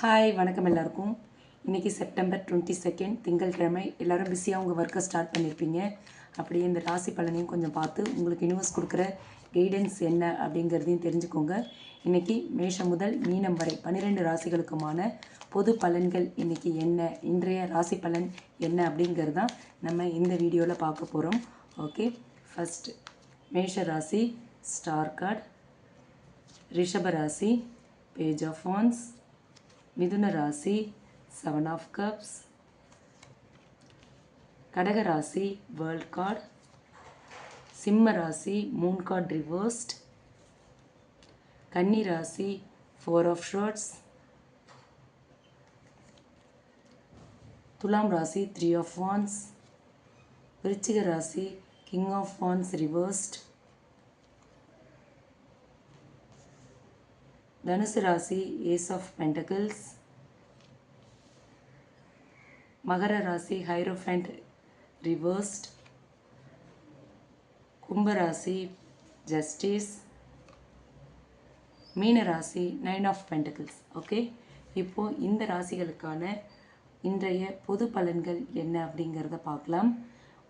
Hi வணக்கம் எல்லாருக்கும். இன்றைக்கி செப்டம்பர் 22 திங்கட்கிழமை. எல்லோரும் பிஸியாக உங்கள் ஒர்க்கை ஸ்டார்ட் பண்ணியிருப்பீங்க. அப்படியே இந்த ராசி பலனையும் கொஞ்சம் பார்த்து உங்களுக்கு யூனிவர்ஸ் கொடுக்குற கைடன்ஸ் என்ன அப்படிங்கிறதையும் தெரிஞ்சுக்கோங்க. இன்றைக்கி மேஷம் முதல் மீனம் வரை 12 ராசிகளுக்குமான பொது பலன்கள் இன்றைக்கி என்ன, இன்றைய ராசி பலன் என்ன அப்படிங்கிறது தான் நம்ம இந்த வீடியோவில் பார்க்க போகிறோம். ஓகே, ஃபஸ்ட் மேஷ ராசி ஸ்டார் கார்டு, ரிஷப ராசி பேஜ் ஆஃப் வான்ஸ், மிதுன ராசி 7 ஆஃப் கப்ஸ், கடக ராசி வேர்ல்ட் கார்டு, சிம்ம ராசி மூன் கார்டு ரிவர்ஸ்ட், கன்னி ராசி 4 ஆஃப் ஷார்ட்ஸ், துலாம் ராசி 3 ஆஃப் வான்ஸ், விருச்சிக ராசி கிங் ஆஃப் வான்ஸ் ரிவர்ஸ்ட், தனுசு ராசி ஏஸ் ஆஃப் பென்டக்கிள்ஸ், மகர ராசி ஹைரோஃபண்ட் ரிவர்ஸ்ட், கும்பராசி ஜஸ்டிஸ், மீன ராசி 9 ஆஃப் பென்டக்கிள்ஸ். ஓகே, இப்போது இந்த ராசிகளுக்கான இன்றைய பொது பலன்கள் என்ன அப்படிங்கிறத பார்க்கலாம்.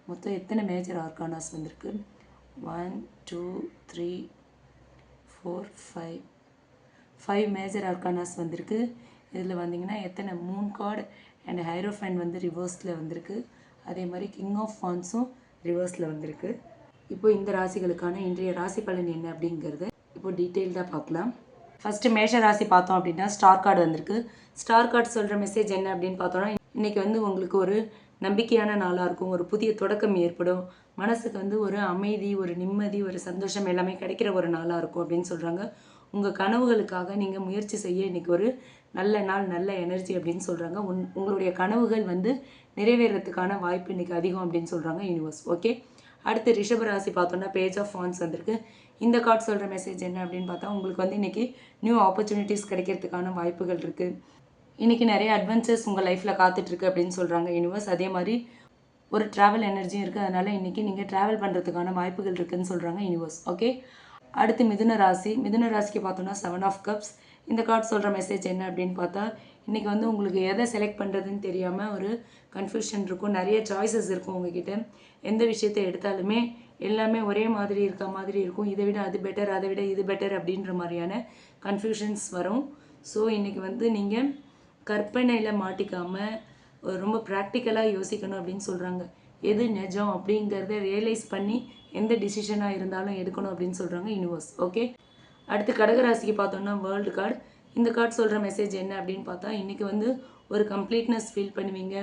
மொத்தம் எத்தனை மேஜர் ஆர்கானாஸ் வந்திருக்கு? 1 2 3 4 5 மேஜர் ஆர்கானாஸ் வந்திருக்கு. இதில் வந்தீங்கன்னா எத்தனை மூன் கார்டு அண்ட் ஹைரோஃபண்ட் வந்து ரிவர்ஸில் வந்திருக்கு. அதே மாதிரி கிங் ஆஃப் வான்ஸும் ரிவர்ஸில் வந்திருக்கு. இப்போது இந்த ராசிகளுக்கான இன்றைய ராசி பலன் என்ன அப்படிங்கிறத இப்போ டீட்டெயில்டாக பார்க்கலாம். ஃபஸ்ட்டு மேஷ ராசி பார்த்தோம் அப்படின்னா ஸ்டார் கார்டு வந்திருக்கு. ஸ்டார் கார்டு சொல்கிற மெசேஜ் என்ன அப்படின்னு பார்த்தோன்னா, இன்றைக்கி வந்து உங்களுக்கு ஒரு நம்பிக்கையான நாளாக இருக்கும். ஒரு புதிய தொடக்கம் ஏற்படும். மனசுக்கு வந்து ஒரு அமைதி, ஒரு நிம்மதி, ஒரு சந்தோஷம் எல்லாமே கிடைக்கிற ஒரு நாளாக இருக்கும் அப்படின்னு சொல்கிறாங்க. உங்கள் கனவுகளுக்காக நீங்கள் முயற்சி செய்ய இன்றைக்கி ஒரு நல்ல நாள், நல்ல எனர்ஜி அப்படின்னு சொல்கிறாங்க. உங்களுடைய கனவுகள் வந்து நிறைவேறதுக்கான வாய்ப்பு இன்றைக்கி அதிகம் அப்படின்னு சொல்கிறாங்க யூனிவர்ஸ். ஓகே, அடுத்து ரிஷப ராசி பார்த்தோன்னா பேஜ் ஆஃப் வான்ஸ் வந்திருக்கு. இந்த கார்டு சொல்கிற மெசேஜ் என்ன அப்படின்னு பார்த்தா, உங்களுக்கு வந்து இன்றைக்கி நியூ ஆப்பர்ச்சுனிட்டிஸ் கிடைக்கிறதுக்கான வாய்ப்புகள் இருக்குது. இன்றைக்கி நிறைய அட்வென்ச்சர்ஸ் உங்கள் லைஃப்பில் காத்துட்ருக்கு அப்படின்னு சொல்கிறாங்க யூனிவர்ஸ். அதே மாதிரி ஒரு ட்ராவல் எனர்ஜியும் இருக்குது. அதனால் இன்றைக்கி நீங்கள் ட்ராவல் பண்ணுறதுக்கான வாய்ப்புகள் இருக்குதுன்னு சொல்கிறாங்க யூனிவர்ஸ். ஓகே, அடுத்து மிதுன ராசி. மிதுன ராசிக்கு பார்த்தோன்னா 7 ஆஃப் கப்ஸ். இந்த கார்டு சொல்கிற மெசேஜ் என்ன அப்படின்னு பார்த்தா, இன்றைக்கி வந்து உங்களுக்கு எதை செலக்ட் பண்ணுறதுன்னு தெரியாமல் ஒரு கன்ஃபியூஷன் இருக்கும். நிறைய சாய்ஸஸ் இருக்கும் உங்ககிட்ட. எந்த விஷயத்தை எடுத்தாலுமே எல்லாமே ஒரே மாதிரி இருக்க மாதிரி இருக்கும். இதை விட அது பெட்டர், அதை விட இது பெட்டர் அப்படின்ற மாதிரியான கன்ஃபியூஷன்ஸ் வரும். ஸோ இன்றைக்கி வந்து நீங்கள் கற்பனையில் மாட்டிக்காமல் ரொம்ப ப்ராக்டிக்கலாக யோசிக்கணும் அப்படின்னு சொல்கிறாங்க. எது நிஜம் அப்படிங்கிறத ரியலைஸ் பண்ணி எந்த டிசிஷனாக இருந்தாலும் எடுக்கணும் அப்படின்னு சொல்கிறாங்க யூனிவர்ஸ். ஓகே, அடுத்து கடகராசிக்கு பார்த்தோன்னா வேர்ல்டு கார்டு. இந்த கார்டு சொல்கிற மெசேஜ் என்ன அப்படின்னு பார்த்தா, இன்றைக்கி வந்து ஒரு கம்ப்ளீட்னஸ் ஃபீல் பண்ணுவீங்க.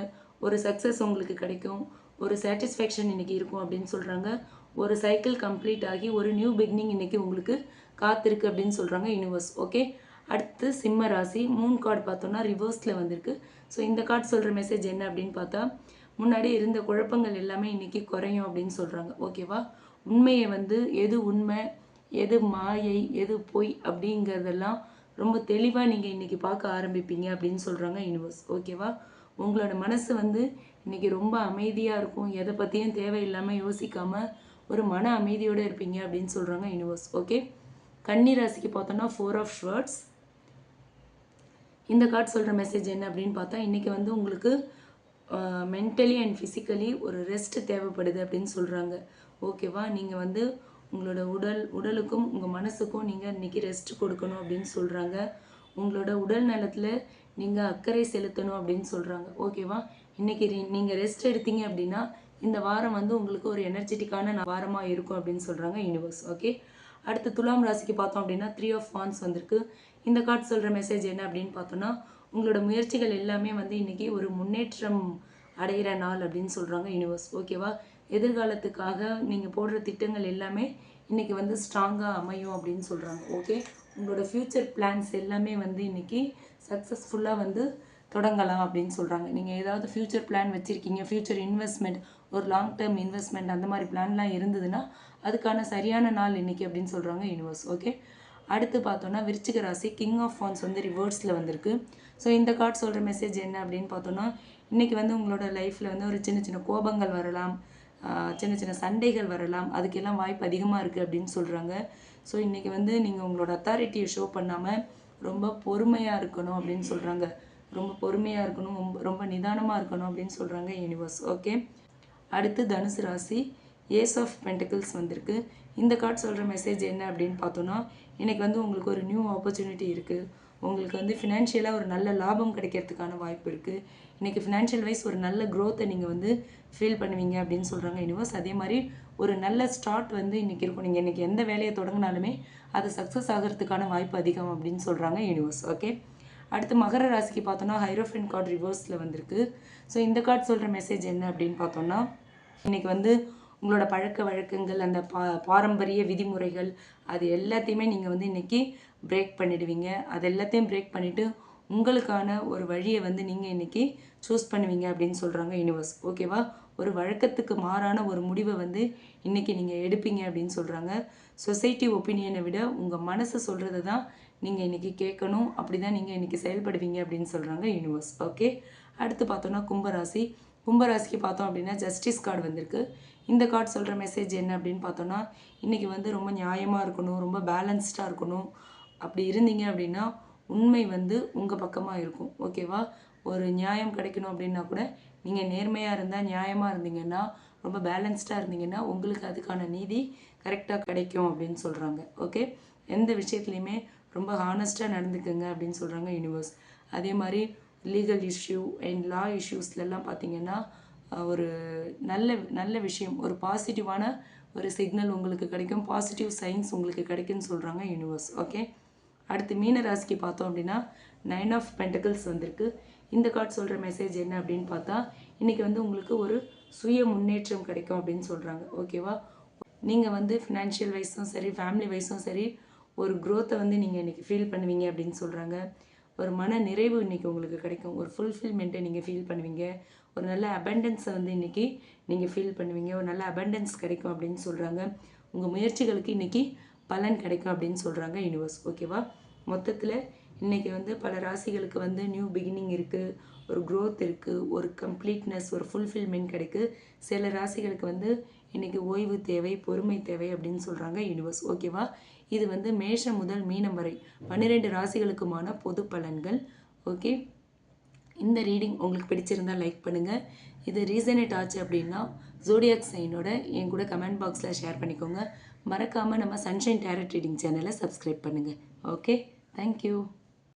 ஒரு சக்ஸஸ் உங்களுக்கு கிடைக்கும். ஒரு சாட்டிஸ்ஃபேக்ஷன் இன்றைக்கி இருக்கும் அப்படின்னு சொல்கிறாங்க. ஒரு சைக்கிள் கம்ப்ளீட் ஆகி ஒரு நியூ பிகினிங் இன்றைக்கி உங்களுக்கு காத்திருக்கு அப்படின்னு சொல்கிறாங்க யூனிவர்ஸ். ஓகே, அடுத்து சிம்ம ராசி. மூன் கார்டு பார்த்தோன்னா ரிவர்ஸில் வந்திருக்கு. ஸோ இந்த கார்டு சொல்கிற மெசேஜ் என்ன அப்படின்னு பார்த்தா, முன்னாடி இருந்த குழப்பங்கள் எல்லாமே இன்றைக்கி குறையும் அப்படின்னு சொல்கிறாங்க. ஓகேவா, உண்மையை வந்து எது உண்மை, எது மாயை, எது பொய் அப்படிங்கிறதெல்லாம் ரொம்ப தெளிவாக நீங்கள் இன்றைக்கி பார்க்க ஆரம்பிப்பீங்க அப்படின்னு சொல்கிறாங்க யூனிவர்ஸ். ஓகேவா, உங்களோட மனசு வந்து இன்றைக்கி ரொம்ப அமைதியாக இருக்கும். எதை பற்றியும் தேவையில்லாமல் யோசிக்காமல் ஒரு மன அமைதியோடு இருப்பீங்க அப்படின்னு சொல்கிறாங்க யூனிவர்ஸ். ஓகே, கன்னி ராசிக்கு பார்த்தோன்னா 4 ஆஃப் ஷார்ட்ஸ். இந்த கார்டு சொல்கிற மெசேஜ் என்ன அப்படின்னு பார்த்தா, இன்றைக்கி வந்து உங்களுக்கு மென்டலி அண்ட் ஃபிசிக்கலி ஒரு ரெஸ்ட் தேவைப்படுது அப்படின்னு சொல்கிறாங்க. ஓகேவா, நீங்கள் வந்து உங்களோட உடலுக்கும் உங்கள் மனசுக்கும் நீங்கள் இன்றைக்கி ரெஸ்ட் கொடுக்கணும் அப்படின்னு சொல்கிறாங்க. உங்களோட உடல் நலத்தில் நீங்கள் அக்கறை செலுத்தணும் அப்படின்னு சொல்கிறாங்க. ஓகேவா, இன்றைக்கி நீங்கள் ரெஸ்ட் எடுத்தீங்க அப்படின்னா இந்த வாரம் வந்து உங்களுக்கு ஒரு எனர்ஜெட்டிக்கான வாரமாக இருக்கும் அப்படின்னு சொல்கிறாங்க யூனிவர்ஸ். ஓகே, அடுத்து துலாம் ராசிக்கு பார்த்தோம் அப்படின்னா 3 ஆஃப் வான்ஸ் வந்திருக்கு. இந்த கார்டு சொல்கிற மெசேஜ் என்ன அப்படின்னு பார்த்தோன்னா, உங்களோட முயற்சிகள் எல்லாமே வந்து இன்றைக்கி ஒரு முன்னேற்றம் அடைகிற நாள் அப்படின்னு சொல்கிறாங்க யூனிவர்ஸ். ஓகேவா, எதிர்காலத்துக்காக நீங்கள் போடுற திட்டங்கள் எல்லாமே இன்றைக்கி வந்து ஸ்ட்ராங்காக அமையும் அப்படின்னு சொல்கிறாங்க. ஓகே, உங்களோட ஃப்யூச்சர் பிளான்ஸ் எல்லாமே வந்து இன்றைக்கி சக்ஸஸ்ஃபுல்லாக வந்து தொடங்கலாம் அப்படின்னு சொல்கிறாங்க. நீங்கள் ஏதாவது ஃப்யூச்சர் பிளான் வச்சுருக்கீங்க, ஃப்யூச்சர் இன்வெஸ்ட்மெண்ட், ஒரு லாங் டேர்ம் இன்வெஸ்ட்மெண்ட் அந்த மாதிரி பிளான்லாம் இருந்ததுன்னா அதுக்கான சரியான நாள் இன்றைக்கி அப்படின்னு சொல்கிறாங்க யூனிவர்ஸ். ஓகே, அடுத்து பார்த்தோன்னா விருச்சிக ராசி கிங் ஆஃப் வான்ஸ் வந்து ரிவர்ஸில் வந்திருக்கு. ஸோ இந்த கார்டு சொல்கிற மெசேஜ் என்ன அப்படின்னு பார்த்தோன்னா, இன்றைக்கி வந்து உங்களோட லைஃப்பில் வந்து ஒரு சின்ன சின்ன கோபங்கள் வரலாம், சின்ன சின்ன சண்டைகள் வரலாம். அதுக்கெல்லாம் வாய்ப்பு அதிகமாக இருக்குது அப்படின்னு சொல்கிறாங்க. ஸோ இன்றைக்கி வந்து நீங்கள் உங்களோட அத்தாரிட்டியை ஷோ பண்ணாமல் ரொம்ப பொறுமையாக இருக்கணும் அப்படின்னு சொல்கிறாங்க. ரொம்ப பொறுமையாக இருக்கணும், ரொம்ப ரொம்ப நிதானமாக இருக்கணும் அப்படின்னு சொல்கிறாங்க யூனிவர்ஸ். ஓகே, அடுத்து தனுசு ராசி. ஏஸ் ஆஃப் பென்டக்கிள்ஸ் வந்திருக்கு. இந்த கார்டு சொல்கிற மெசேஜ் என்ன அப்படின்னு பார்த்தோன்னா, இன்றைக்கி வந்து உங்களுக்கு ஒரு நியூ ஆப்பர்ச்சுனிட்டி இருக்குது. உங்களுக்கு வந்து ஃபினான்ஷியலாக ஒரு நல்ல லாபம் கிடைக்கிறதுக்கான வாய்ப்பு இருக்குது. இன்றைக்கி ஃபினான்ஷியல் வைஸ் ஒரு நல்ல க்ரோத்தை நீங்கள் வந்து ஃபீல் பண்ணுவீங்க அப்படின்னு சொல்கிறாங்க யூனிவர்ஸ். அதே மாதிரி ஒரு நல்ல ஸ்டார்ட் வந்து இன்றைக்கி இருக்கும். நீங்கள் இன்றைக்கி எந்த வேலையை தொடங்கினாலுமே அது சக்ஸஸ் ஆகிறதுக்கான வாய்ப்பு அதிகம் அப்படின்னு சொல்கிறாங்க யூனிவர்ஸ். ஓகே, அடுத்து மகர ராசிக்கு பார்த்தோன்னா ஹைரோஃபென்ட் கார்டு ரிவர்ஸில் வந்திருக்கு. ஸோ இந்த கார்டு சொல்கிற மெசேஜ் என்ன அப்படின்னு பார்த்தோன்னா, இன்றைக்கி வந்து உங்களோட பழக்க வழக்கங்கள், அந்த பாரம்பரிய விதிமுறைகள், அது எல்லாத்தையுமே நீங்கள் வந்து இன்றைக்கி பிரேக் பண்ணிடுவீங்க. அது எல்லாத்தையும் பிரேக் பண்ணிவிட்டு உங்களுக்கான ஒரு வழியை வந்து நீங்கள் இன்றைக்கி சூஸ் பண்ணுவீங்க அப்படின்னு சொல்கிறாங்க யூனிவர்ஸ். ஓகேவா, ஒரு வழக்கத்துக்கு மாறான ஒரு முடிவை வந்து இன்றைக்கி நீங்கள் எடுப்பீங்க அப்படின்னு சொல்கிறாங்க. சொசைட்டி ஒப்பீனியனை விட உங்கள் மனசு சொல்கிறத தான் நீங்கள் இன்றைக்கி கேட்கணும். அப்படி தான் நீங்கள் இன்றைக்கி செயல்படுவீங்க அப்படின்னு சொல்கிறாங்க யூனிவர்ஸ். ஓகே, அடுத்து பார்த்தோன்னா கும்பராசி. கும்பராசிக்கு பார்த்தோம் அப்படின்னா ஜஸ்டிஸ் கார்டு வந்திருக்கு. இந்த கார்டு சொல்கிற மெசேஜ் என்ன அப்படின்னு பார்த்தோன்னா, இன்றைக்கி வந்து ரொம்ப நியாயமாக இருக்கணும், ரொம்ப பேலன்ஸ்டாக இருக்கணும். அப்படி இருந்தீங்க அப்படின்னா உண்மை வந்து உங்கள் பக்கமாக இருக்கும். ஓகேவா, ஒரு நியாயம் கிடைக்கணும் அப்படின்னா கூட நீங்கள் நேர்மையாக இருந்தால், நியாயமாக இருந்தீங்கன்னா, ரொம்ப பேலன்ஸ்டாக இருந்தீங்கன்னா உங்களுக்கு அதுக்கான நீதி கரெக்டாக கிடைக்கும் அப்படின்னு சொல்கிறாங்க. ஓகே, எந்த விஷயத்துலையுமே ரொம்ப ஹானஸ்ட்டாக நடந்துக்குங்க அப்படின்னு சொல்கிறாங்க யூனிவர்ஸ். அதே மாதிரி லீகல் இஷ்யூ அண்ட் லா இஷ்யூஸ்லலாம் பார்த்தீங்கன்னா ஒரு நல்ல நல்ல விஷயம், ஒரு பாசிட்டிவான ஒரு சிக்னல் உங்களுக்கு கிடைக்கும், பாசிட்டிவ் சைன்ஸ் உங்களுக்கு கிடைக்குன்னு சொல்கிறாங்க யூனிவர்ஸ். ஓகே, அடுத்து மீன ராசிக்கு பார்த்தோம் அப்படின்னா 9 ஆஃப் பென்டக்கிள்ஸ் வந்திருக்கு. இந்த கார்டு சொல்கிற மெசேஜ் என்ன அப்படின்னு பார்த்தா, இன்றைக்கி வந்து உங்களுக்கு ஒரு சுய முன்னேற்றம் கிடைக்கும் அப்படின்னு சொல்கிறாங்க. ஓகேவா, நீங்கள் வந்து ஃபினான்ஷியல் வைஸும் சரி, ஃபேமிலி வைஸும் சரி, ஒரு க்ரோத்தை வந்து நீங்கள் இன்றைக்கி ஃபீல் பண்ணுவீங்க அப்படின்னு சொல்கிறாங்க. ஒரு மன நிறைவு இன்றைக்கி உங்களுக்கு கிடைக்கும், ஒரு ஃபுல்ஃபில்மெண்ட்டை நீங்கள் ஃபீல் பண்ணுவீங்க, ஒரு நல்ல அபண்டன்ஸை வந்து இன்றைக்கி நீங்கள் ஃபீல் பண்ணுவீங்க, ஒரு நல்ல அபண்டன்ஸ் கிடைக்கும் அப்படின்னு சொல்கிறாங்க. உங்கள் முயற்சிகளுக்கு இன்றைக்கி பலன் கிடைக்கும் அப்படின்னு சொல்கிறாங்க யூனிவர்ஸ். ஓகேவா, மொத்தத்தில் இன்றைக்கி வந்து பல ராசிகளுக்கு வந்து நியூ பிகினிங் இருக்குது, ஒரு க்ரோத் இருக்குது, ஒரு கம்ப்ளீட்னஸ், ஒரு ஃபுல்ஃபில்மெண்ட் கிடைக்குது. சில ராசிகளுக்கு வந்து இன்றைக்கி ஓய்வு தேவை, பொறுமை தேவை அப்படின்னு சொல்கிறாங்க யூனிவர்ஸ். ஓகேவா, இது வந்து மேஷம் முதல் மீனம் வரை 12 ராசிகளுக்குமான பொது பலன்கள். ஓகே, இந்த ரீடிங் உங்களுக்கு பிடிச்சிருந்தால் லைக் பண்ணுங்கள். இது ரீசனேட் ஆச்சு அப்படின்னா ஜோடியாக் சைனோட என் கூட கமெண்ட் பாக்ஸில் ஷேர் பண்ணிக்கோங்க. மறக்காமல் நம்ம சன்ஷைன் டேரட் ரீடிங் சேனலை சப்ஸ்கிரைப் பண்ணுங்கள். Okay, thank you.